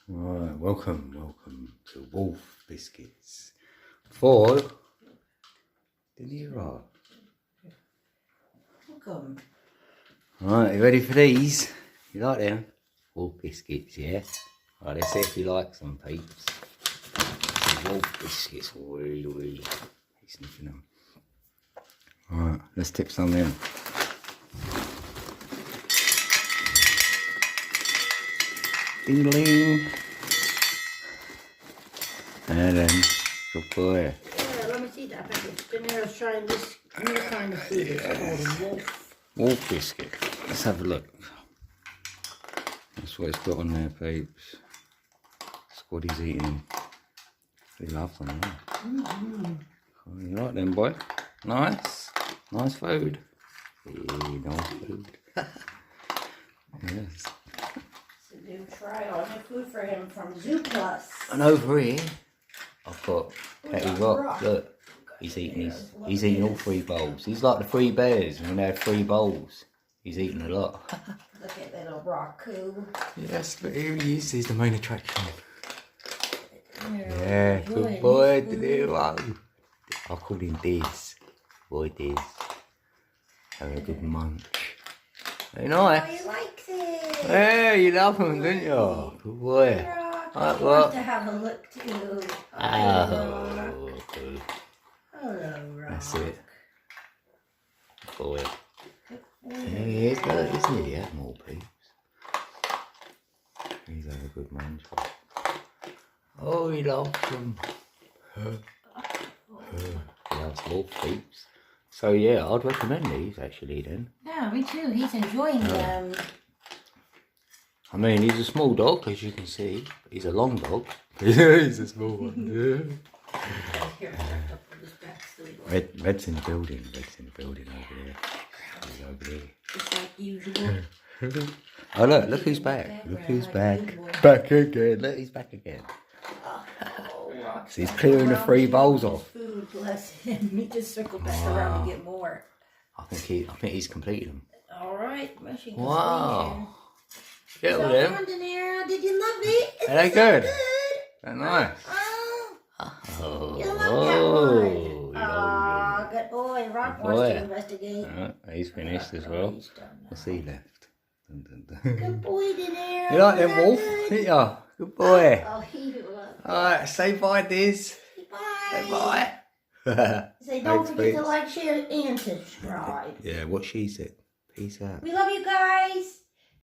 Right, welcome to Wolf Biscuits. For didn't you right? Welcome. Right, you ready for these? You like them? Wolf Biscuits, yeah? Right, let's see if you like some, peeps. Wolf Biscuits, really sniffing them. Right, let's tip some in. Ding-a-ling. And then, good boy. Yeah, let me see that package. Daenerys trying this new kind of food. It's called a wolf. Wolf Biscuit. Let's have a look. That's what it's got on there, peeps. That's what he's eating. He loves them, yeah. Oh, you like them, boy? Nice. Nice food. Yeah, nice food. Yes. It's a new trial, new food for him from Zoo Plus. And over here, I've got Petty Rock. Look, he's eating all 3 bowls. He's like the 3 bears when they had 3 bowls. He's eating a lot. Look at little raccoon. Yes, but here he is. He's the main attraction. Yeah, Yeah, good boy, Wow. I called him Diz. Boy Diz. Have a good munch. Very nice. Oh, you like this? Yeah, you love him, don't you? Good boy. I want to have a look too. Oh, good. Hello, Rock. That's it. Boy. There he is, look, isn't he? He had more peeps. He's had a good munch. Oh, he loves them. He loves wolf peeps. So yeah, I'd recommend these actually then. Yeah, me too. He's enjoying them. I mean, he's a small dog, as you can see. He's a long dog. He's a small one. Red's in the building. Red's in the building over there. He's over there. Just like usual. Oh look who's back. Look who's back. Back again. Look, he's back again. So he's clearing the 3 bowls off. Food, bless him. He just circled back around to get more. I think he's completed them. All right, Wow. Get all them. Did you love it? Are they good? Good. They're nice. Oh, you Oh, love that one. Oh, good boy. Rock wants to investigate. He's finished as well. What's he left? Good boy, Daenerys. You like them, Wolf? Didn't you? Good boy. Oh, he loves. Alright, say bye, Diz. Bye. Say bye. Say don't forget to like, share, and subscribe. Yeah, what she said. Peace out. We love you guys.